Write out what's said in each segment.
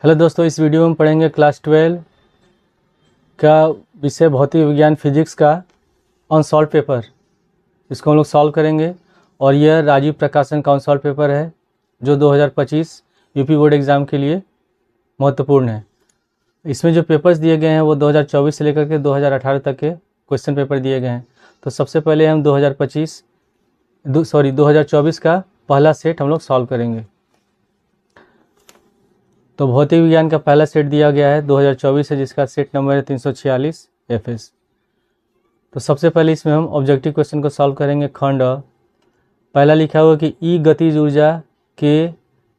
Hello दोस्तों, इस video में पढ़ेंगे क्लास 12 का विषय भौतिक विज्ञान फिजिक्स का अनसॉल्व पेपर। इसको हम लोग सॉल्व करेंगे और यह राजीव प्रकाशन का अनसॉल्व पेपर है जो 2025 यूपी बोर्ड एग्ज़ाम के लिए महत्वपूर्ण है। इसमें जो पेपर्स दिए गए हैं वो 2024 से लेकर के 2018 तक के क्वेश्चन पेपर दिए गए हैं। तो सबसे पहले हम 2024 का पहला सेट हम लोग सॉल्व करेंगे। तो भौतिक विज्ञान का पहला सेट दिया गया है 2024 है, जिसका सेट नंबर है 346 FS। तो सबसे पहले इसमें हम ऑब्जेक्टिव क्वेश्चन को सॉल्व करेंगे। खंड पहला लिखा हुआ कि ई गतिज ऊर्जा के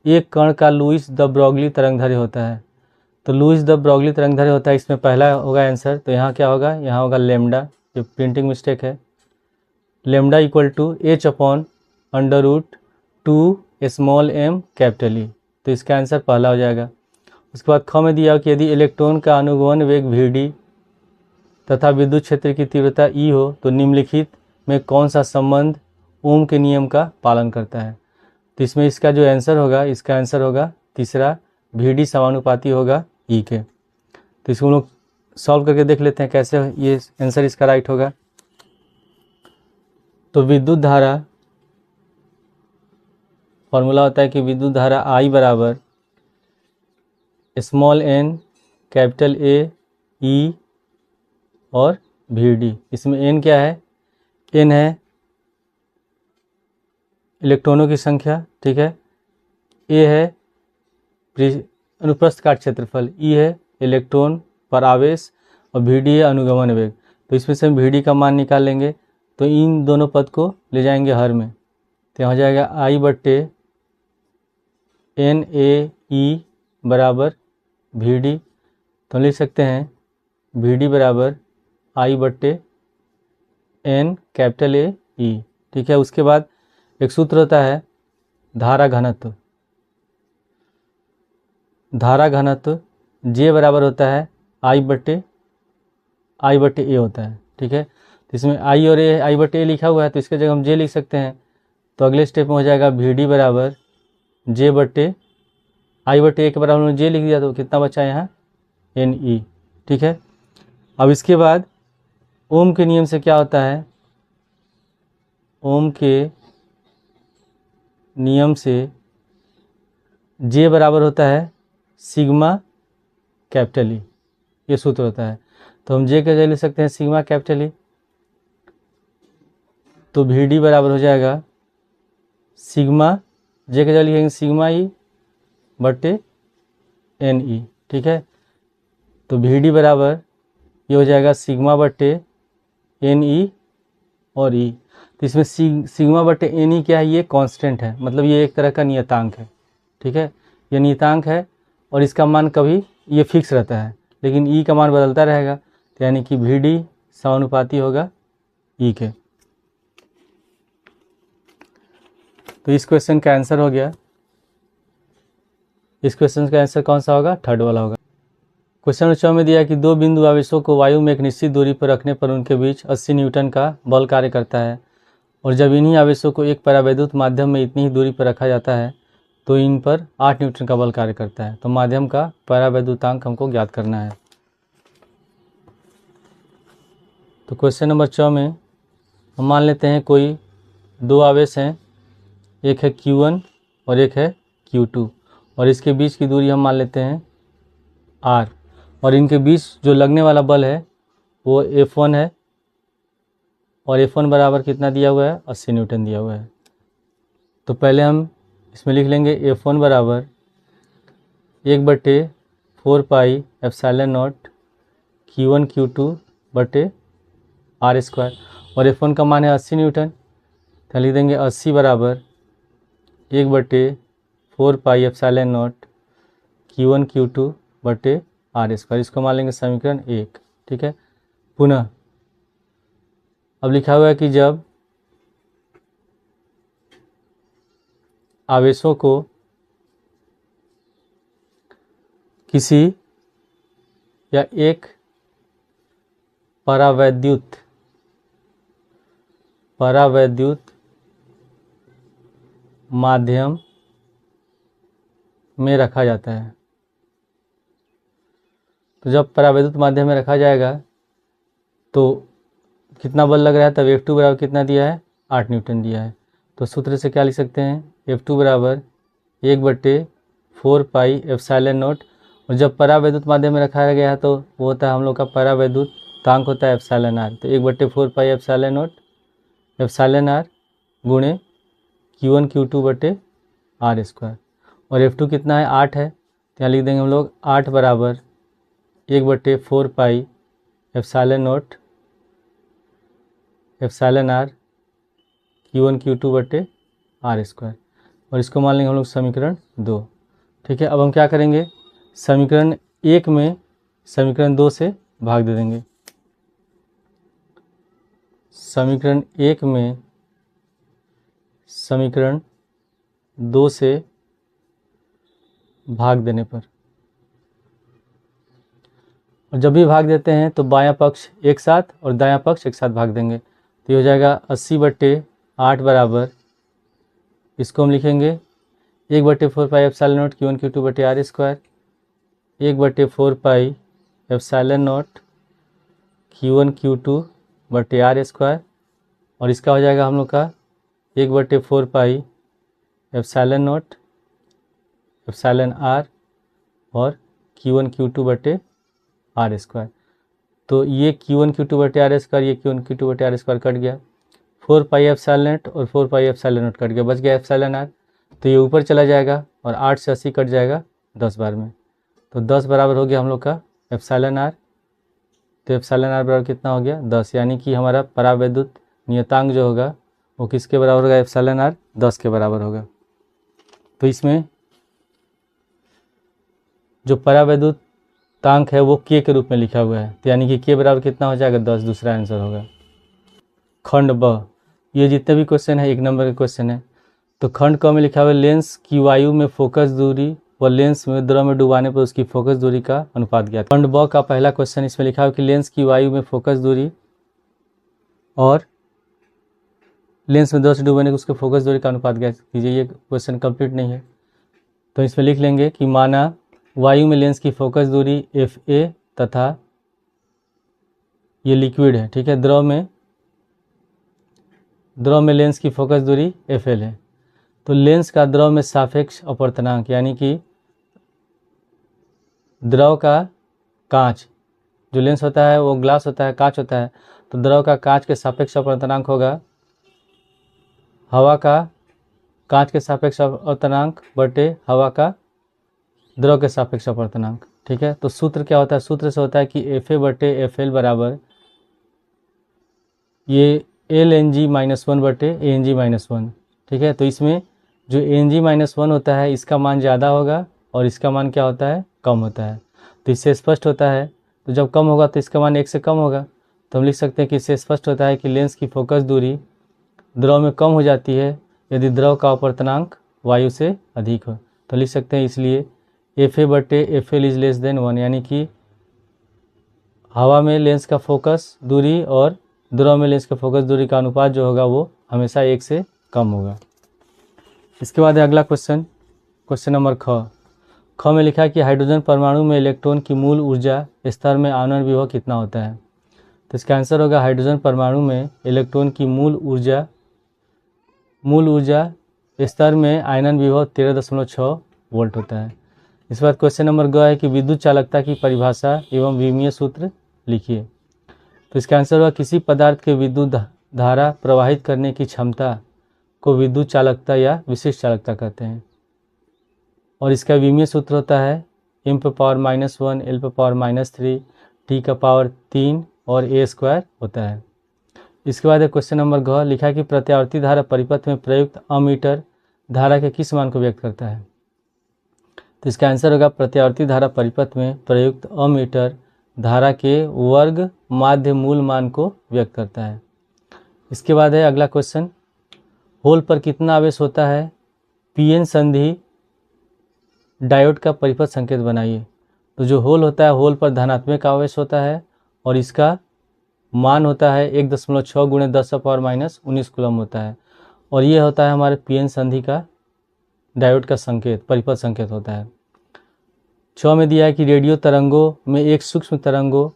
एक कण का लुईस द ब्रोगली तरंगदैर्घ्य होता है। तो लुईस द ब्रोगली तरंगदैर्घ्य होता है, इसमें पहला होगा आंसर। तो यहाँ क्या होगा, यहाँ होगा लेमडा, जो प्रिंटिंग मिस्टेक है। लेमडा इक्वल टू h/√2m तो इसका आंसर पहला हो जाएगा। उसके बाद ख में दिया कि यदि इलेक्ट्रॉन का अनुगमन वेग vd तथा विद्युत क्षेत्र की तीव्रता E हो तो निम्नलिखित में कौन सा संबंध ओम के नियम का पालन करता है। तो इसमें इसका जो आंसर होगा, इसका आंसर होगा तीसरा, vd समानुपाती होगा E के। तो इसको हम लोग सॉल्व करके देख लेते हैं कैसे ये आंसर इसका राइट होगा। तो विद्युत धारा फॉर्मूला होता है कि विद्युत धारा I बराबर small n capital A E और vd। इसमें n क्या है, n है इलेक्ट्रॉनों की संख्या, ठीक है। A है अनुप्रस्थ काट क्षेत्रफल, E है इलेक्ट्रॉन पर आवेश और vd है अनुगमन वेग। तो इसमें से हम vd का मान निकाल लेंगे। तो इन दोनों पद को ले जाएंगे हर में, तो यहाँ हो जाएगा I/NaE बराबर vd। तो लिख सकते हैं vd बराबर I/N कैपिटल A E, ठीक है। उसके बाद एक सूत्र होता है धारा घनत्व। धारा घनत्व J बराबर होता है I/A होता है, ठीक है। तो इसमें I और I/A लिखा हुआ है, तो इसके जगह हम J लिख सकते हैं। तो अगले स्टेप में हो जाएगा vd बराबर J/I/A के बराबर हमने J लिख दिया, तो कितना बचा यहाँ NE, ठीक है। अब इसके बाद ओम के नियम से क्या होता है, ओम के नियम से J बराबर होता है सिग्मा कैपिटल E, ये सूत्र होता है। तो हम J के जगह ले सकते हैं सिग्मा कैपिटल E। तो vd बराबर हो जाएगा सिग्मा, J के जगह लिखेंगे सिग्मा E/NE, ठीक है। तो vd बराबर ये हो जाएगा सिग्मा/NE और E। तो इसमें सिग्मा/NE क्या है, ये कांस्टेंट है, मतलब ये एक तरह का नियतांक है, ठीक है। ये नियतांक है और इसका मान कभी ये फिक्स रहता है, लेकिन E का मान बदलता रहेगा। तो यानी कि vd समानुपाती होगा E के। तो इस क्वेश्चन का आंसर हो गया। इस क्वेश्चन का आंसर कौन सा होगा, थर्ड वाला होगा। क्वेश्चन नंबर 6 में दिया कि दो बिंदु आवेशों को वायु में एक निश्चित दूरी पर रखने पर उनके बीच 80 न्यूटन का बल कार्य करता है, और जब इन्हीं आवेशों को एक परावैद्युत माध्यम में इतनी ही दूरी पर रखा जाता है तो इन पर 8 न्यूटन का बल कार्य करता है। तो माध्यम का परावैद्युतांक हमको ज्ञात करना है। तो क्वेश्चन नंबर 6 में हम मान लेते हैं कोई दो आवेश हैं, एक है Q1 और एक है Q2, और इसके बीच की दूरी हम मान लेते हैं R, और इनके बीच जो लगने वाला बल है वो F1 है, और F1 बराबर कितना दिया हुआ है, 80 न्यूटन दिया हुआ है। तो पहले हम इसमें लिख लेंगे F1 बराबर 1/4πε0 Q1 Q2/R², और F1 का मान है 80 न्यूटन। तो लिख देंगे 80 बराबर 1/4πε0 Q1 Q2/R²। इसको मान लेंगे समीकरण 1, ठीक है। पुनः अब लिखा हुआ है कि जब आवेशों को किसी या एक परावैद्युत माध्यम में रखा जाता है, तो जब परावैद्युत माध्यम में रखा जाएगा तो कितना बल लग रहा है, तब F2 बराबर कितना दिया है, 8 न्यूटन दिया है। तो सूत्र से क्या लिख सकते हैं, F2 बराबर 1/4 पाई एप्सिलॉन नॉट, और जब परावैद्युत माध्यम में रखा गया है तो वो होता है हम लोग का परावैद्युत तांक होता है एप्सिलॉन आर। तो 1/4 pi epsilon naught epsilon R गुणे Q1 Q2/r²। और F2 कितना है, 8 है, तो यहाँ लिख देंगे हम लोग 8 बराबर 1/4 pi epsilon naught epsilon R Q1 Q2/r²। और इसको मान लेंगे हम लोग समीकरण 2। ठीक है, अब हम क्या करेंगे, समीकरण 1 में समीकरण 2 से भाग दे देंगे। समीकरण 1 में समीकरण 2 से भाग देने पर, और जब भी भाग देते हैं तो बायां पक्ष एक साथ और दायां पक्ष एक साथ भाग देंगे। तो ये हो जाएगा 80/8 बराबर, इसको हम लिखेंगे 1/4 pi epsilon not Q1 Q2/r², 1/4 pi epsilon not Q1 Q2/r², और इसका हो जाएगा हम लोग का 1/4 pi epsilon naught epsilon R और Q1 Q2/r²। तो ये Q1 Q2/r², ये Q1 Q2/r² कट गया, 4 पाई एप्सिलॉन नॉट और 4 पाई एप्सिलॉन नॉट कट गया, बच गया एप्सिलॉन आर। तो ये ऊपर चला जाएगा और 8 से 80 कट जाएगा 10 बार में, तो 10 बराबर हो गया हम लोग का एप्सिलॉन आर। तो एप्सिलॉन आर बराबर कितना हो गया, 10, यानी कि हमारा परावैद्युत नियतांक जो होगा वो किसके बराबर होगा, एप्सिलॉन आर 10 के बराबर होगा। तो इसमें जो परावैद्युत तांक है वो K के रूप में लिखा हुआ है, तो यानी कि K बराबर कितना हो जाएगा, 10, दूसरा आंसर होगा। खंड ब, ये जितने भी क्वेश्चन है 1 नंबर के क्वेश्चन है। तो खंड क में लिखा हुआ है लेंस की वायु में फोकस दूरी व लेंस में द्रव में डुबाने पर उसकी फोकस दूरी का अनुपात ज्ञात। खंड ब का पहला क्वेश्चन, इसमें लिखा हुआ कि लेंस की वायु में फोकस दूरी और लेंस में द्रव से डुबाने पर उसके फोकस दूरी का अनुपात ज्ञात कीजिए। ये क्वेश्चन कंप्लीट नहीं है, तो इसमें लिख लेंगे कि माना वायु में लेंस की फोकस दूरी FA तथा ये लिक्विड है, ठीक है, द्रव में लेंस की फोकस दूरी FL है। तो लेंस का द्रव में सापेक्ष अपवर्तनांक, यानी कि द्रव का कांच, जो लेंस होता है वो ग्लास होता है, कांच होता है, तो द्रव का कांच के सापेक्ष अपवर्तनांक होगा हवा का कांच के सापेक्ष अपवर्तनांक बटे हवा का द्रव के सापेक्ष अपवर्तनांक। ठीक है, तो सूत्र क्या होता है, सूत्र से होता है कि FA/FL बराबर ये LNG-1/ANG-1। ठीक है, तो इसमें जो ANG-1 होता है इसका मान ज़्यादा होगा और इसका मान क्या होता है, कम होता है। तो इससे स्पष्ट होता है, तो जब कम होगा तो इसका मान 1 से कम होगा, तो हम लिख सकते हैं कि इससे स्पष्ट होता है कि लेंस की फोकस दूरी द्रव में कम हो जाती है यदि द्रव का अपवर्तनांक वायु से अधिक हो। तो लिख सकते हैं इसलिए FA/FL इज लेस देन 1, यानी कि हवा में लेंस का फोकस दूरी और द्रव में लेंस का फोकस दूरी का अनुपात जो होगा वो हमेशा 1 से कम होगा। इसके बाद है अगला क्वेश्चन, क्वेश्चन नंबर ख में लिखा है कि हाइड्रोजन परमाणु में इलेक्ट्रॉन की मूल ऊर्जा स्तर में आनंद विभव कितना होता है। तो इसका आंसर होगा हाइड्रोजन परमाणु में इलेक्ट्रॉन की मूल ऊर्जा स्तर में आयनन विभव 13.6 वोल्ट होता है। इस बार क्वेश्चन नंबर ग है कि विद्युत चालकता की परिभाषा एवं विमीय सूत्र लिखिए। तो इसका आंसर होगा किसी पदार्थ के विद्युत धारा प्रवाहित करने की क्षमता को विद्युत चालकता या विशिष्ट चालकता कहते हैं, और इसका विमीय सूत्र होता है m⁻⁻1 l⁻⁻3 t⁻3 और a² होता है। इसके बाद क्वेश्चन नंबर घ लिखा है कि प्रत्यावर्ती धारा परिपथ में प्रयुक्त अमीटर धारा के किस मान को व्यक्त करता है। तो इसका आंसर होगा प्रत्यावर्ती धारा परिपथ में प्रयुक्त अमीटर धारा के वर्ग माध्य मूल मान को व्यक्त करता है। इसके बाद है अगला क्वेश्चन, होल पर कितना आवेश होता है, PN संधि डायोड का परिपथ संकेत बनाइए। तो जो होल होता है, होल पर धनात्मक आवेश होता है और इसका मान होता है 1.6 × 10⁻⁻19 कूलम होता है, और ये होता है हमारे PN संधि का डायोड का संकेत, परिपथ संकेत होता है। 6 में दिया है कि रेडियो तरंगों में एक सूक्ष्म तरंगों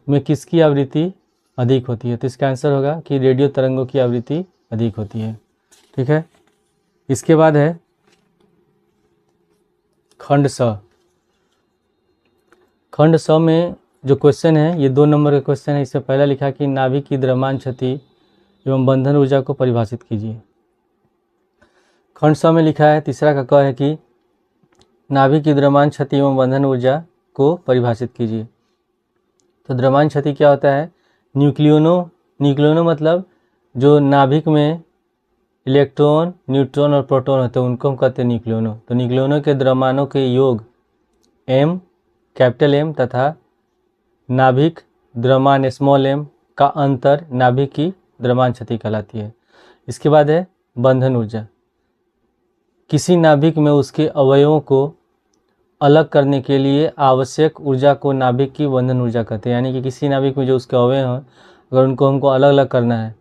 में किसकी आवृत्ति अधिक होती है, तो इसका आंसर होगा कि रेडियो तरंगों की आवृत्ति अधिक होती है। ठीक है, इसके बाद है खंड स। खंड स में जो क्वेश्चन है ये 2 नंबर का क्वेश्चन है। इससे पहला लिखा कि नाभिक की द्रव्यमान क्षति एवं बंधन ऊर्जा को परिभाषित कीजिए। खंड स में लिखा है, तीसरा का क है कि नाभिक की द्रव्यमान क्षति एवं बंधन ऊर्जा को परिभाषित कीजिए। तो द्रव्यमान क्षति क्या होता है, न्यूक्लियोनो मतलब जो नाभिक में इलेक्ट्रॉन, न्यूट्रॉन और प्रोटॉन होते हैं उनको हम कहते हैं न्यूक्लियोनो। तो न्यूक्लियोनो के द्रव्यमानों के योग M, कैपिटल M तथा नाभिक द्रव्यमान स्मॉल m का अंतर नाभिक की द्रव्यमान क्षति कहलाती है। इसके बाद है बंधन ऊर्जा। किसी नाभिक में उसके अवयवों को अलग करने के लिए आवश्यक ऊर्जा को नाभिक की बंधन ऊर्जा कहते हैं। यानी कि किसी नाभिक में जो उसके अवयव हैं अगर उनको हमको अलग अलग करना है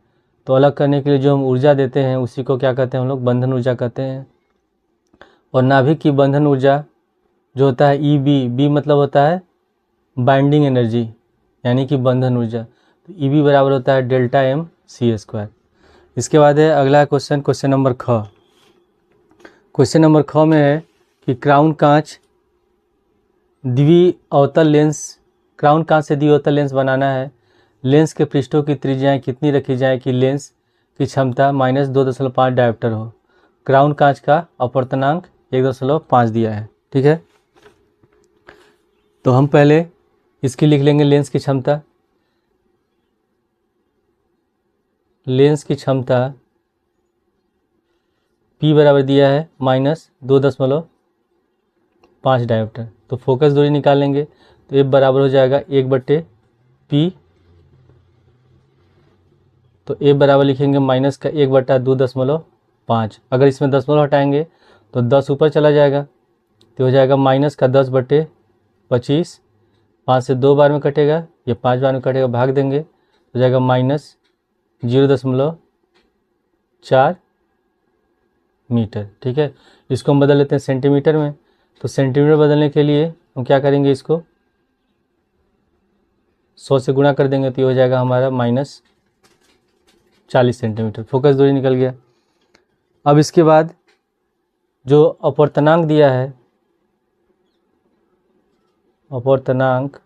तो अलग करने के लिए जो हम ऊर्जा देते हैं उसी को क्या कहते हैं हम लोग, बंधन ऊर्जा कहते हैं। और नाभिक की बंधन ऊर्जा जो होता है EB मतलब होता है बाइंडिंग एनर्जी यानी कि बंधन ऊर्जा। तो EB बराबर होता है डेल्टा M C²। इसके बाद है अगला क्वेश्चन नंबर ख। क्वेश्चन नंबर ख में है कि क्राउन कांच से द्विअवतल लेंस बनाना है। लेंस के पृष्ठों की त्रिज्याएं कितनी रखी जाए कि लेंस की क्षमता -2.5 डायोप्टर हो। क्राउन कांच का अपवर्तनांक 1.5 दिया है। ठीक है, तो हम पहले इसकी लिख लेंगे लेंस की क्षमता। लेंस की क्षमता P बराबर दिया है -2.5 डायोप्टर। तो फोकस दूरी निकाल लेंगे तो F बराबर हो जाएगा 1/P। तो F बराबर लिखेंगे माइनस का 1/2.5। अगर इसमें दशमलव हटाएंगे तो 10 ऊपर चला जाएगा तो हो जाएगा माइनस का 10/25। 5 से 2 बार में कटेगा, ये 5 बार में कटेगा, भाग देंगे हो जाएगा -0.4 मीटर। ठीक है, इसको हम बदल लेते हैं सेंटीमीटर में। तो सेंटीमीटर बदलने के लिए हम क्या करेंगे, इसको 100 से गुणा कर देंगे तो ये हो जाएगा हमारा -40 सेंटीमीटर। फोकस दूरी निकल गया। अब इसके बाद जो अपवर्तनांक दिया है, अपवर्तनांक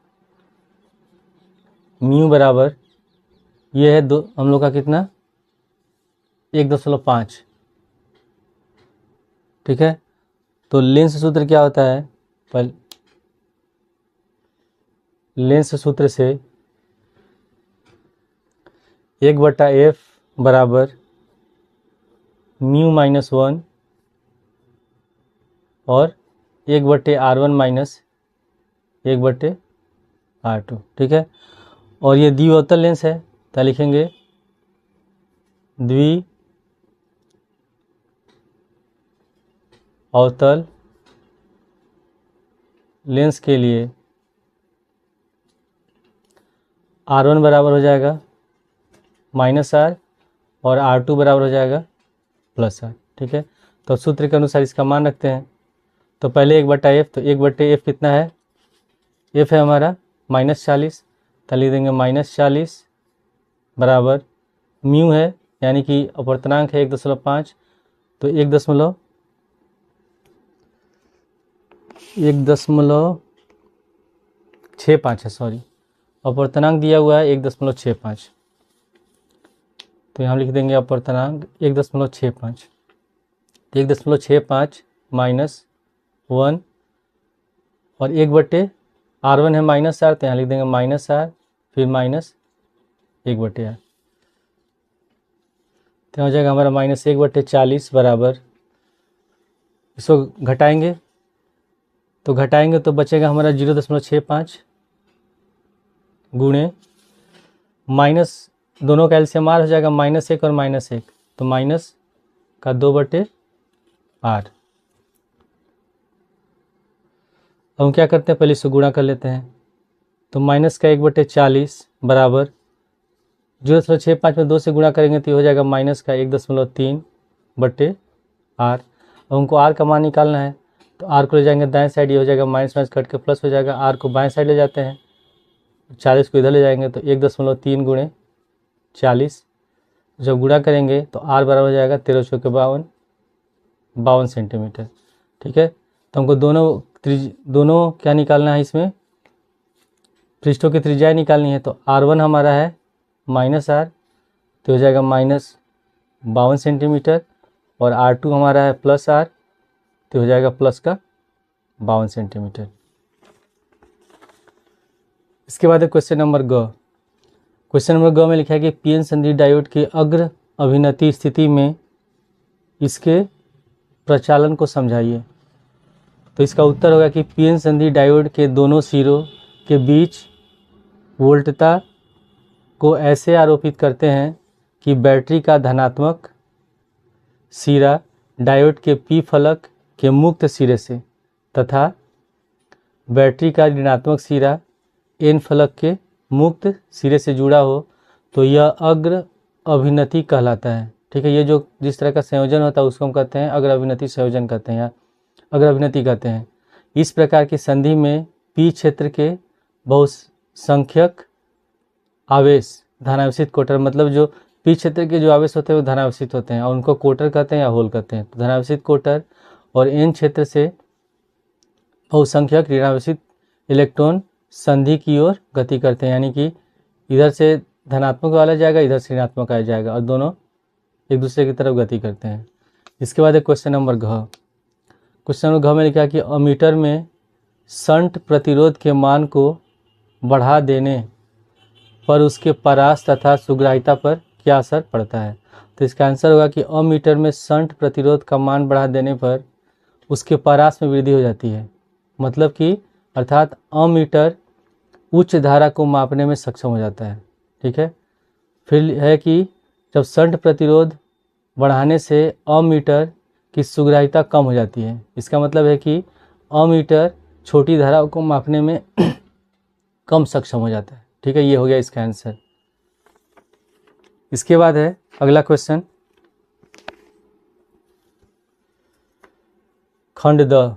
म्यू बराबर ये है हम लोग का कितना 1.5। ठीक है, तो लेंस सूत्र क्या होता है, लेंस सूत्र से 1/f बराबर म्यू -1 और 1/r1 माइनस 1/r2। ठीक है, और ये द्विअवतल लेंस है तो लिखेंगे द्विअवतल लेंस के लिए R1 बराबर हो जाएगा -r और R2 बराबर हो जाएगा +r। ठीक है, तो सूत्र के अनुसार इसका मान रखते हैं। तो पहले 1/f, तो 1/f कितना है, f है हमारा -40, तो लिख देंगे -40 बराबर म्यू है यानी कि अपवर्तनांक है 1.5, तो 1.65 है, सॉरी अपवर्तनांक दिया हुआ है 1.65, तो यहाँ लिख देंगे अपवर्तनांक 1.65। तो 1.65 -1 और 1/r1 है -r, तो यहाँ लिख देंगे -r फिर -1/r, तो हो जाएगा हमारा -1/40 बराबर, इसको घटाएंगे तो बचेगा हमारा 0.65 गुणे माइनस, दोनों का एलसीएम आर हो जाएगा -1 और -1, तो माइनस का 2/r। अब हम क्या करते हैं, पहले इसको गुणा कर लेते हैं। तो माइनस का 1/40 बराबर 0.65 में 2 से गुणा करेंगे तो ये हो जाएगा माइनस का 1.3/r। अब हमको r का मान निकालना है तो आर को ले जाएंगे दाएं साइड, ये हो जाएगा माइनस माइनस कट के प्लस हो जाएगा। आर को बाएं साइड ले जाते हैं, 40 को इधर ले जाएंगे तो 1.3 गुणे 40, जब गुणा करेंगे तो आर बराबर हो जाएगा 13 चौके 52 सेंटीमीटर। ठीक है, तो हमको दोनों क्या निकालना है, इसमें पृष्ठों की त्रिज्याएं निकालनी है। तो R1 हमारा है माइनस आर, तो हो जाएगा माइनस 52 सेंटीमीटर, और R2 हमारा है प्लस आर, तो हो जाएगा प्लस का 52 सेंटीमीटर। इसके बाद क्वेश्चन नंबर ग। क्वेश्चन नंबर ग में लिखा है कि पीएन संधि डायोड के अग्र अभिनति स्थिति में इसके प्रचालन को समझाइए। तो इसका उत्तर होगा कि पीएन संधि डायोड के दोनों सिरों के बीच वोल्टता को ऐसे आरोपित करते हैं कि बैटरी का धनात्मक सिरा डायोड के पी फलक के मुक्त सिरे से तथा बैटरी का ऋणात्मक सिरा एन फलक के मुक्त सिरे से जुड़ा हो तो यह अग्र अभिनति कहलाता है। ठीक है, ये जो जिस तरह का संयोजन होता है उसको हम कहते हैं अग्र अभिनति संयोजन कहते हैं या अग्र अभिनति कहते हैं। इस प्रकार की संधि में पी क्षेत्र के बहुसंख्यक आवेश धनावेशित कोटर, मतलब जो पी क्षेत्र के जो आवेश होते हैं वो धनावेशित होते हैं और उनको कोटर कहते हैं या होल कहते हैं। तो धनावेशित कोटर और एन क्षेत्र से बहुसंख्यक ऋणावेशित इलेक्ट्रॉन संधि की ओर गति करते हैं, यानी कि इधर से धनात्मक वाला जाएगा, इधर से ऋणात्मक आ जाएगा और दोनों एक दूसरे की तरफ गति करते हैं। इसके बाद एक क्वेश्चन नंबर घ। क्वेश्चन नंबर घ में लिखा है कि अमीटर में शंट प्रतिरोध के मान को बढ़ा देने पर उसके परास तथा सुग्राहिता पर क्या असर पड़ता है। तो इसका आंसर होगा कि अमीटर में शंट प्रतिरोध का मान बढ़ा देने पर उसके परास में वृद्धि हो जाती है, मतलब कि अर्थात अमीटर उच्च धारा को मापने में सक्षम हो जाता है। ठीक है, फिर है कि जब शंट प्रतिरोध बढ़ाने से अमीटर की सुग्राहिता कम हो जाती है, इसका मतलब है कि अमीटर छोटी धाराओं को मापने में कम सक्षम हो जाता है। ठीक है, ये हो गया इसका आंसर। इसके बाद है अगला क्वेश्चन खंड द।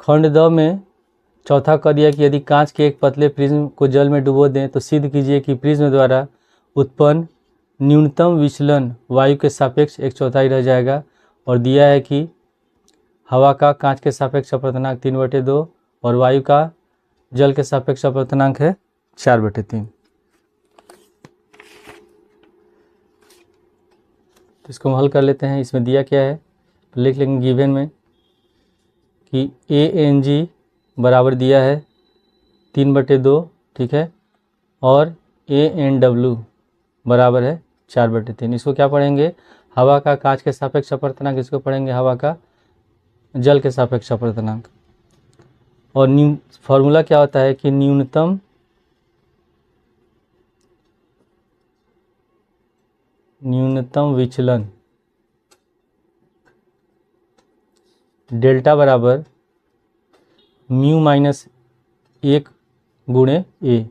खंड द में चौथा कह दिया कि यदि कांच के एक पतले प्रिज्म को जल में डुबो दें तो सिद्ध कीजिए कि प्रिज्म द्वारा उत्पन्न न्यूनतम विचलन वायु के सापेक्ष 1/4 रह जाएगा। और दिया है कि हवा का कांच के सापेक्ष अपवर्तनांक 3/2 और वायु का जल के सापेक्ष अपवर्तनांक है 4/3। तो इसको हम हल कर लेते हैं। इसमें दिया क्या है तो लिख लेंगे गिवन में कि ANG बराबर दिया है 3/2, ठीक है, और ANW बराबर है 4/3। इसको क्या पढ़ेंगे, हवा का कांच के सापेक्ष अपवर्तनांक, इसको पढ़ेंगे हवा का जल के सापेक्ष अपवर्तनांक। और फॉर्मूला क्या होता है कि न्यूनतम विचलन डेल्टा बराबर म्यू माइनस 1 गुणे ए।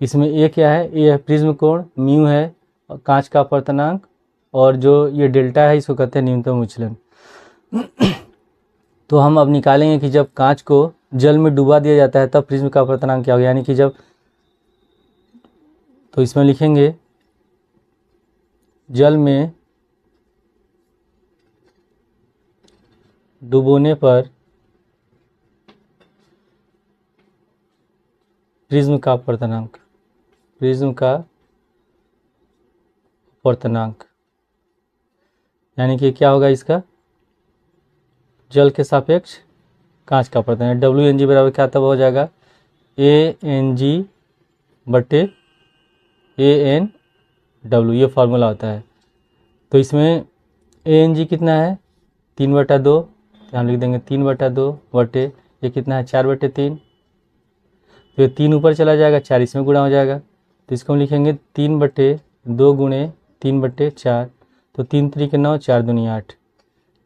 इसमें ए क्या है, ए है प्रिज्म कोण, म्यू है कांच का अपवर्तनांक, और जो ये डेल्टा है इसको कहते हैं न्यूनतम विचलन। तो हम अब निकालेंगे कि जब कांच को जल में डुबा दिया जाता है तब प्रिज्म का अपवर्तनांक क्या होगा, यानी कि जब, तो इसमें लिखेंगे जल में डुबोने पर प्रिज्म का अपवर्तनांक, यानी कि क्या होगा इसका, जल के सापेक्ष कांच का अपवर्तनांक। WNG बराबर क्या तब हो जाएगा ANG/ANW, ये फार्मूला होता है। तो इसमें ANG कितना है 3/2, हम लिख देंगे 3/2 बटे ये कितना है 4/3। तो ये 3 ऊपर चला जाएगा, 4 इसमें गुणा हो जाएगा, तो इसको हम लिखेंगे 3/2 गुणे 3/4। तो 3 3 के 9, 4 दूनी 8,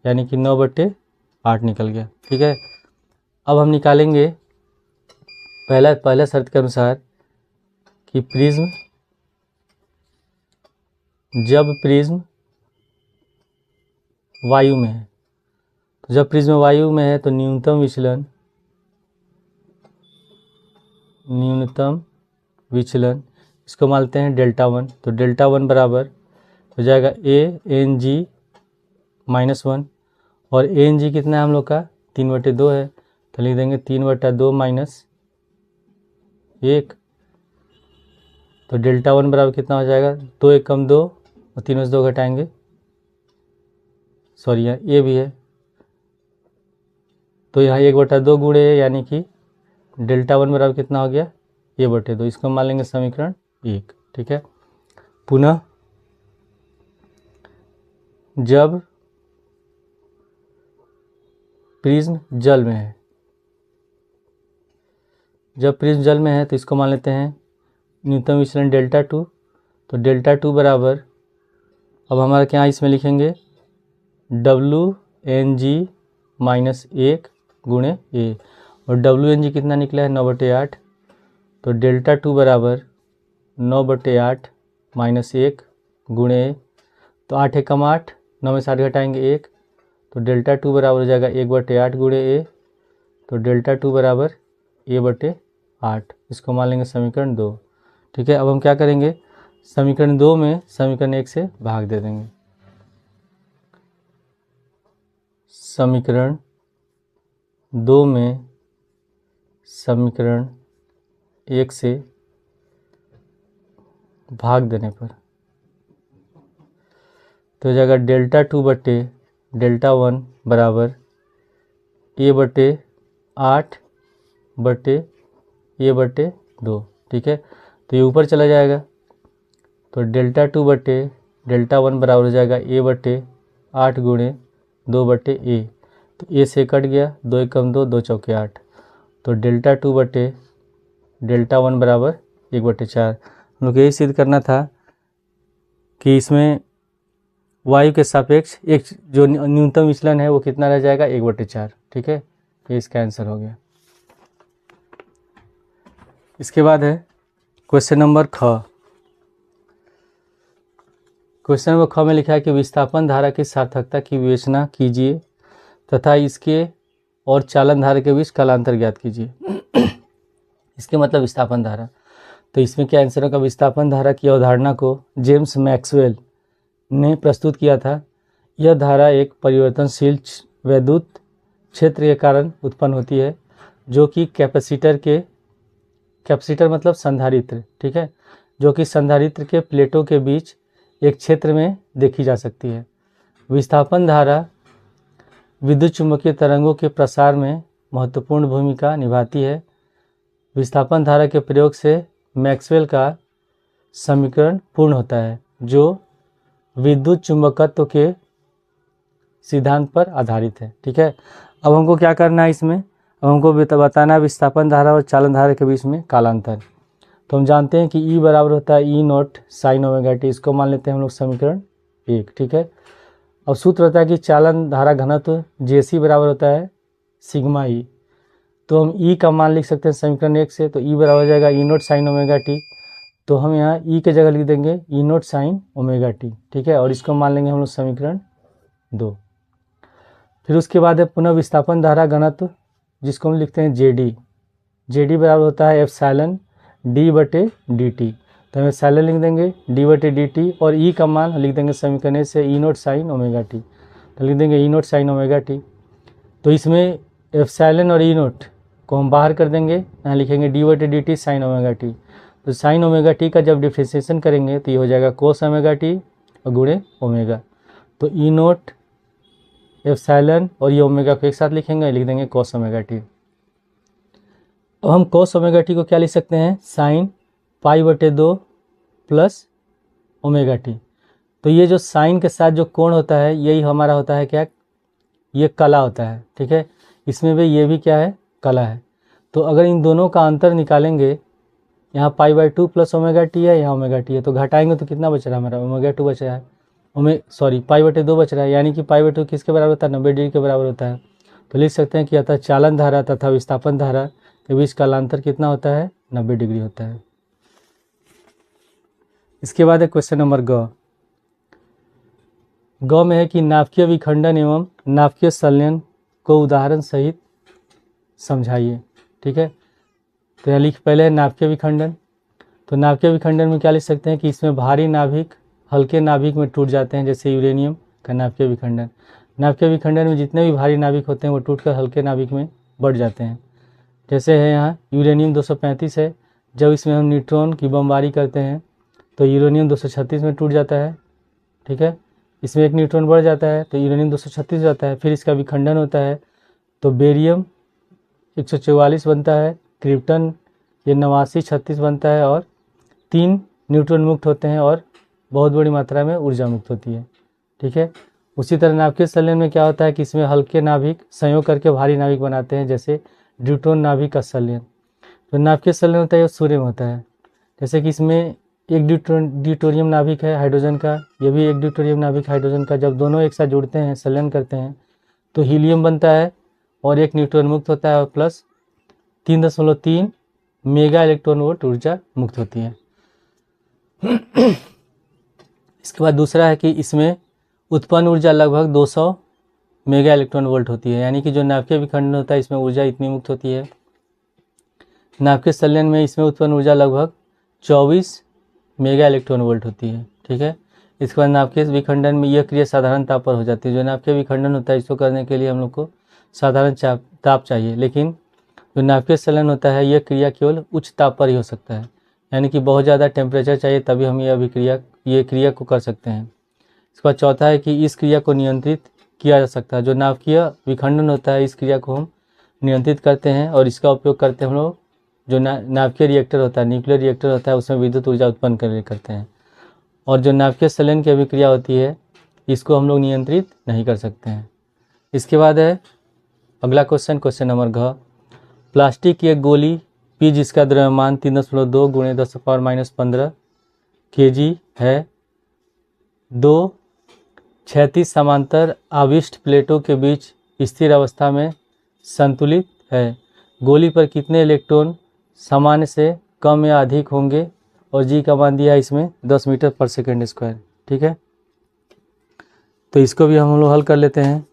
यानी कि 9/8 निकल गया। ठीक है, अब हम निकालेंगे पहला शर्त के अनुसार कि जब प्रिज्म वायु में है, जब प्रिज्म वायु में है तो न्यूनतम विचलन इसको मानते हैं डेल्टा वन। तो डेल्टा वन बराबर हो जाएगा ANG -1, और ANG कितना है हम लोग का 3/2 है, तो लिख देंगे 3/2 -1। तो डेल्टा वन बराबर कितना हो जाएगा, 2 1 कम 2 और 3 में से 2 घटाएंगे, सॉरी यहाँ ए भी है, तो यहाँ 1/2 गुणे ए, यानी कि डेल्टा वन बराबर कितना हो गया A/2। इसको मान लेंगे समीकरण 1। ठीक है, पुनः जब प्रिज्म जल में है, तो इसको मान लेते हैं न्यूनतम विचलन डेल्टा टू। तो डेल्टा टू बराबर, अब हमारा क्या इसमें लिखेंगे WNG -1 गुणे ए, और WNG कितना निकला है 9/8। तो डेल्टा टू बराबर 9/8 -1 गुणे ए, तो 8 एकम 8, 9 में 7 घटाएंगे 1, तो डेल्टा टू बराबर हो जाएगा 1/8 गुणे ए। तो डेल्टा टू बराबर A/8। इसको मान लेंगे समीकरण 2। ठीक है, अब हम क्या करेंगे, समीकरण 2 में समीकरण 1 से भाग दे देंगे। समीकरण 2 में समीकरण 1 से भाग देने पर तो हो जाएगा डेल्टा टू बटे डेल्टा वन बराबर A/8 बटे A/2। ठीक है, तो ये ऊपर चला जाएगा, तो डेल्टा टू बटे डेल्टा वन बराबर हो जाएगा A/8 गुणे 2/A। तो ए से कट गया, 2 1 कम 2, 2 चौके 8। तो डेल्टा टू बटे डेल्टा वन बराबर 1/4। हम लोग यही सिद्ध करना था कि इसमें वायु के सापेक्ष एक जो न्यूनतम विचलन है वो कितना रह जाएगा 1/4। ठीक है, ये इसका आंसर हो गया। इसके बाद है क्वेश्चन नंबर ख। क्वेश्चन नंबर ख में लिखा है कि विस्थापन धारा की सार्थकता की विवेचना कीजिए तथा इसके और चालन धारा के बीच कालांतर ज्ञात कीजिए। इसके मतलब विस्थापन धारा, तो इसमें क्या आंसर होगा, विस्थापन धारा की अवधारणा को जेम्स मैक्सवेल ने प्रस्तुत किया था। यह धारा एक परिवर्तनशील वैद्युत क्षेत्र के कारण उत्पन्न होती है, जो कि कैपेसिटर मतलब संधारित्र, ठीक है, जो कि संधारित्र के प्लेटों के बीच एक क्षेत्र में देखी जा सकती है। विस्थापन धारा विद्युत चुम्बकीय तरंगों के प्रसार में महत्वपूर्ण भूमिका निभाती है। विस्थापन धारा के प्रयोग से मैक्सवेल का समीकरण पूर्ण होता है, जो विद्युत चुंबकत्व के सिद्धांत पर आधारित है। ठीक है, अब हमको क्या करना है इसमें, अब हमको बताना है विस्थापन धारा और चालन धारा के बीच में कालांतर। तो हम जानते हैं कि E बराबर होता है E0 sin ओमेगा टी, इसको मान लेते हैं हम लोग समीकरण 1। ठीक है, अब सूत्र होता है कि चालन धारा घनत्व JC बराबर होता है सिग्मा E। तो हम E का मान लिख सकते हैं समीकरण 1 से, तो E बराबर हो जाएगा E0 sin ओमेगा टी। तो हम यहाँ E के जगह लिख देंगे E0 sin ओमेगा टी। ठीक है, और इसको मान लेंगे हम लोग समीकरण 2। फिर उसके बाद है पुनः विस्थापन धारा घनत्व, जिसको हम लिखते हैं JD बराबर होता है एप्सिलॉन D/dt। तो हम एप्सिलॉन लिख देंगे D/dt, और E का मान लिख देंगे समीकरण से E0 sin ओमेगा टी। तो लिख देंगे E0 sin ओमेगा टी। तो इसमें एप्सिलॉन और E0 को हम बाहर कर देंगे, यहाँ लिखेंगे D/dt sin ओमेगा टी। तो साइन ओमेगा टी का जब डिफ्रेंशिएशन करेंगे तो ये हो जाएगा कोस ओमेगा टी और गुणे ओमेगा। तो E0 एप्सिलॉन और ये ओमेगा को एक साथ लिखेंगे, लिख देंगे कोस ओमेगा टी। अब हम कोस ओमेगा टी को क्या लिख सकते हैं, साइन π/2 प्लस ओमेगा टी। तो ये जो साइन के साथ जो कोण होता है यही हमारा होता है क्या, ये कला होता है। ठीक है, इसमें भी ये भी क्या है, कला है। तो अगर इन दोनों का अंतर निकालेंगे, यहाँ π/2 प्लस ओमेगा टी है, यहाँ ओमेगा टी है, तो घटाएंगे तो कितना बच रहा है हमारा, ओमेगा 2 बच रहा है, π/2 बच रहा है, यानी कि π/2 किसके बराबर होता है, 90 डिग्री के बराबर होता है। तो लिख सकते हैं कि अतः चालन धारा तथा विस्थापन धारा के बीच कालांतर कितना होता है, 90 डिग्री होता है। इसके बाद है क्वेश्चन नंबर ग में है कि नाभिकीय विखंडन एवं नाभिकीय संलयन को उदाहरण सहित समझाइए। ठीक है, तो यहाँ लिख पहले है नाभिकीय विखंडन। तो नाभिकीय विखंडन में क्या लिख सकते हैं कि इसमें भारी नाभिक हल्के नाभिक में टूट जाते हैं, जैसे यूरेनियम का नाभिकीय विखंडन। नाभिकीय विखंडन में जितने भी भारी नाभिक होते हैं वो टूटकर हल्के नाभिक में बढ़ जाते हैं। जैसे है यहाँ यूरेनियम 235 है, जब इसमें हम न्यूट्रॉन की बमबारी करते हैं तो यूरेनियम 236 में टूट जाता है। ठीक है, इसमें एक न्यूट्रॉन बढ़ जाता है तो यूरेनियम 236 हो जाता है। फिर इसका विखंडन होता है तो बेरियम 144 बनता है, क्रिप्टन ये 89 36 बनता है और 3 न्यूट्रॉन मुक्त होते हैं और बहुत बड़ी मात्रा में ऊर्जा मुक्त होती है। ठीक है, उसी तरह नाभिकीय संलयन में क्या होता है कि इसमें हल्के नाभिक संयोग करके भारी नाभिक बनाते हैं, जैसे ड्यूट्रॉन नाभिक का संलयन। तो नाभिकीय संलयन होता है सूर्य में होता है, जैसे कि इसमें एक ड्यूटेरियम नाभिक है हाइड्रोजन का, ये भी एक ड्यूटेरियम नाभिक हाइड्रोजन का। जब दोनों एक साथ जुड़ते हैं संलयन करते हैं तो हीलियम बनता है और एक न्यूट्रॉन मुक्त होता है और प्लस 3.3 मेगा इलेक्ट्रॉन वोल्ट ऊर्जा मुक्त होती है। इसके बाद दूसरा है कि इसमें उत्पन्न ऊर्जा लगभग 200 मेगा इलेक्ट्रॉन वोल्ट होती है, यानी कि जो नाभिकीय विखंडन होता है इसमें ऊर्जा इतनी मुक्त होती है। नाभिकीय संलयन में इसमें उत्पन्न ऊर्जा लगभग 24 मेगा इलेक्ट्रॉन वोल्ट होती है। ठीक है, इसके बाद नाभिकीय विखंडन में यह क्रिया साधारण ताप पर हो जाती है। जो नाभिकीय विखंडन होता है इसको करने के लिए हम लोग को साधारण ताप चाहिए, लेकिन जो नाभिकीय संलयन होता है यह क्रिया केवल उच्च ताप पर ही हो सकता है, यानी कि बहुत ज़्यादा टेम्परेचर चाहिए तभी हम ये क्रिया को कर सकते हैं। इसके बाद चौथा है कि इस क्रिया को नियंत्रित किया जा सकता है। जो नाभिकीय विखंडन होता है इस क्रिया को हम नियंत्रित करते हैं और इसका उपयोग करते हैं हम लोग जो नाभिकीय रिएक्टर होता है, न्यूक्लियर रिएक्टर होता है, उसमें विद्युत ऊर्जा उत्पन्न करते हैं। और जो नाभिकीय संलयन की अभिक्रिया होती है इसको हम लोग नियंत्रित नहीं कर सकते हैं। इसके बाद है अगला क्वेश्चन नंबर घ। प्लास्टिक की एक गोली पी जिसका द्रव्यमान 3.2 × 10⁻⁻15 kg है, 2 क्षैतिज समांतर आविष्ट प्लेटों के बीच स्थिर अवस्था में संतुलित है। गोली पर कितने इलेक्ट्रॉन सामान्य से कम या अधिक होंगे और जी का मान दिया है इसमें 10 मीटर पर सेकेंड स्क्वायर। ठीक है, तो इसको भी हम लोग हल कर लेते हैं।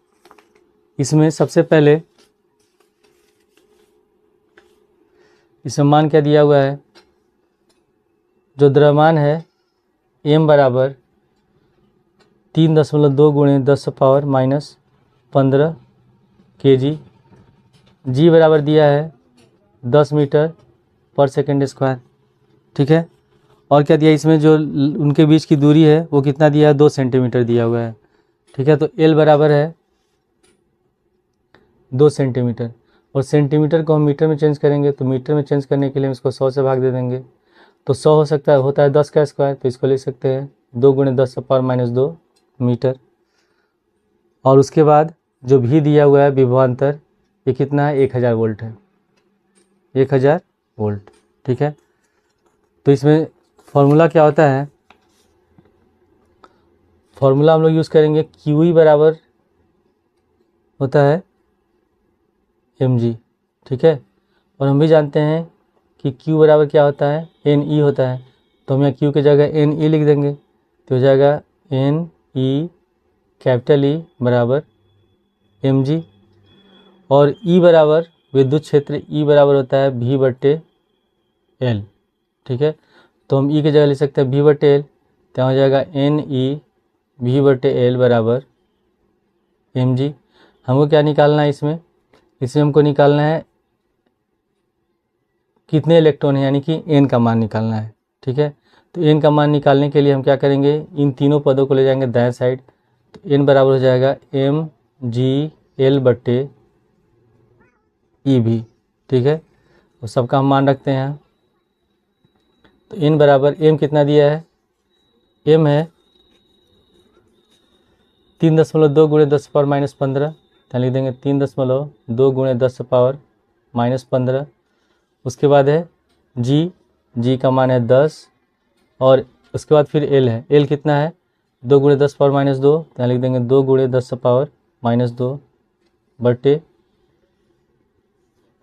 इसमें सबसे पहले इसमें मान क्या दिया हुआ है, जो द्रव्यमान है m बराबर 3.2 × 10⁻⁻15 kg, जी बराबर दिया है 10 मीटर पर सेकेंड स्क्वायर। ठीक है, और क्या दिया इसमें जो उनके बीच की दूरी है वो कितना दिया है, 2 सेंटीमीटर दिया हुआ है। ठीक है, तो L बराबर है 2 सेंटीमीटर और सेंटीमीटर को हम मीटर में चेंज करेंगे तो मीटर में चेंज करने के लिए हम इसको 100 से भाग दे देंगे तो 100 होता है 10 का स्क्वायर, तो इसको लिख सकते हैं 2 × 10⁻⁻2 मीटर। और उसके बाद जो भी दिया हुआ है विभवांतर ये कितना है, 1000 वोल्ट है, 1000 वोल्ट। ठीक है, तो इसमें फॉर्मूला क्या होता है, फॉर्मूला हम लोग यूज़ करेंगे QE बराबर होता है mg। ठीक है, और हम भी जानते हैं कि Q बराबर क्या होता है, NE होता है, तो हम यहाँ Q की जगह NE लिख देंगे तो हो जाएगा NE कैपिटल E बराबर mg। और E बराबर विद्युत क्षेत्र E बराबर होता है V/L। ठीक है, तो हम E की जगह लिख सकते हैं V/L, तो हो जाएगा NE V/L बराबर mg। हमको क्या निकालना है इसमें हमको निकालना है कितने इलेक्ट्रॉन है, यानी कि n का मान निकालना है। ठीक है, तो n का मान निकालने के लिए हम क्या करेंगे, इन तीनों पदों को ले जाएंगे दाएं साइड, तो n बराबर हो जाएगा mg/L/eV। ठीक है, तो सबका हम मान रखते हैं यहाँ, तो n बराबर m कितना दिया है, m है 3.2 × 10⁻⁻15, तो लिख देंगे 3.2 × 10⁻⁻15। उसके बाद है जी का मान है 10 और उसके बाद फिर L है, L कितना है 2 × 10⁻⁻2, तो लिख देंगे 2 × 10⁻⁻2 बटे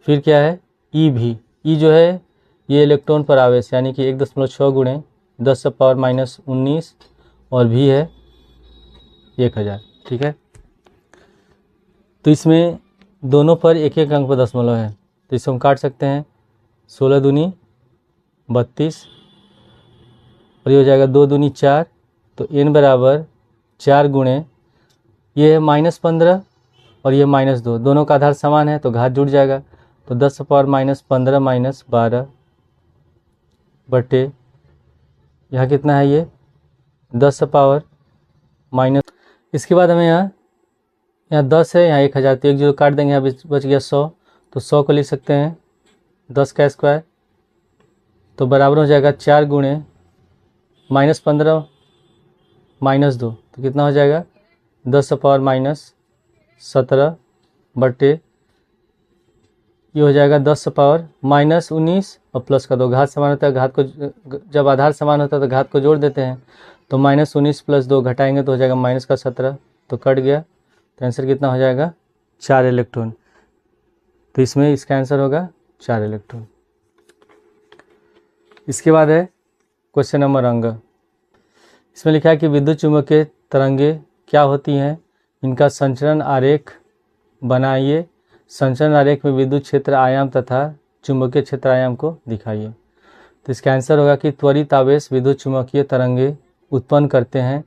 फिर क्या है EV। E जो है ये इलेक्ट्रॉन पर आवेश, यानी कि 1.6 × 10⁻⁻19 और V है 1000। ठीक है, तो इसमें दोनों पर एक एक अंक पर दशमलव है, तो इसको हम काट सकते हैं। 16 दूनी 32 और ये हो जाएगा 2 दूनी 4, तो n बराबर 4 गुणे ये है -15 और ये -2, दोनों का आधार समान है तो घात जुड़ जाएगा। तो 10⁻15 -12 बटे यहाँ कितना है, ये 10⁻। इसके बाद हमें यहाँ 10 है, यहाँ 1000, तो 1 0 काट देंगे, यहाँ बच गया 100, तो 100 को लिख सकते हैं 10 का स्क्वायर, तो बराबर हो जाएगा 4 गुणे -15 -2, तो कितना हो जाएगा 10⁻17 बटे ये हो जाएगा 10⁻19 और प्लस का 2, घात समान होता है, घात को जब आधार समान होता है तो घात को जोड़ देते हैं, तो -19 + 2 घटाएंगे तो हो जाएगा -17, तो कट गया, तो आंसर कितना हो जाएगा 4 इलेक्ट्रॉन। तो इसमें इसका आंसर होगा 4 इलेक्ट्रॉन। इसके बाद है क्वेश्चन नंबर अंग। इसमें लिखा है कि विद्युत चुम्बकीय तरंगें क्या होती हैं, इनका संचरण आरेख बनाइए, संचरण आरेख में विद्युत क्षेत्र आयाम तथा चुंबकीय क्षेत्र आयाम को दिखाइए। तो इसका आंसर होगा कि त्वरित आवेश विद्युत चुम्बकीय तरंगें उत्पन्न करते हैं।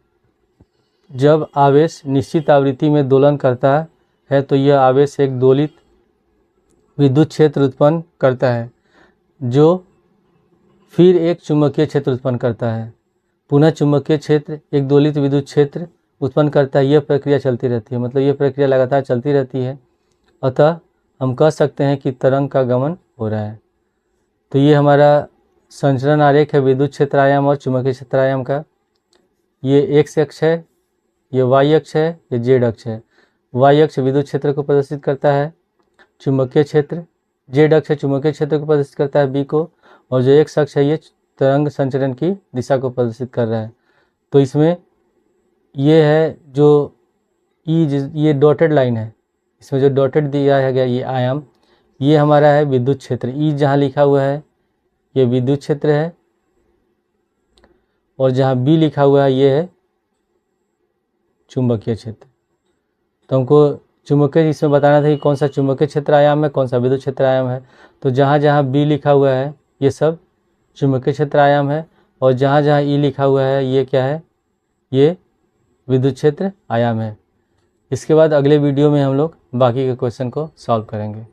जब आवेश निश्चित आवृत्ति में दोलन करता है तो यह आवेश एक दोलित विद्युत क्षेत्र उत्पन्न करता है, जो फिर एक चुंबकीय क्षेत्र उत्पन्न करता है। पुनः चुंबकीय क्षेत्र एक दोलित विद्युत क्षेत्र उत्पन्न करता है। यह प्रक्रिया चलती रहती है, मतलब यह प्रक्रिया लगातार चलती रहती है। अतः हम कह सकते हैं कि तरंग का गमन हो रहा है। तो ये हमारा संचरण आरेख है विद्युत क्षेत्र आयाम और चुंबकीय क्षेत्र आयाम का। ये x अक्ष है, ये y अक्ष है, ये z अक्ष है। y अक्ष विद्युत क्षेत्र को प्रदर्शित करता है, चुंबकीय क्षेत्र, z अक्ष चुंबकीय क्षेत्र को प्रदर्शित करता है b को, और जो x अक्ष है ये तरंग संचरण की दिशा को प्रदर्शित कर रहा है। तो इसमें ये है जो ये डॉटेड लाइन है, इसमें जो डॉटेड दिया है गया ये आयाम, ये हमारा है विद्युत क्षेत्र। ई जहाँ लिखा हुआ है ये विद्युत क्षेत्र है, और जहाँ बी लिखा हुआ है ये है चुंबकीय क्षेत्र। तो हमको चुंबकीय इसमें बताना था कि कौन सा चुंबकीय क्षेत्र आयाम है, कौन सा विद्युत क्षेत्र आयाम है। तो जहाँ जहाँ बी लिखा हुआ है ये सब चुंबकीय क्षेत्र आयाम है, और जहाँ जहाँ ई लिखा हुआ है ये क्या है, ये विद्युत क्षेत्र आयाम है। इसके बाद अगले वीडियो में हम लोग बाकी के क्वेश्चन को सॉल्व करेंगे।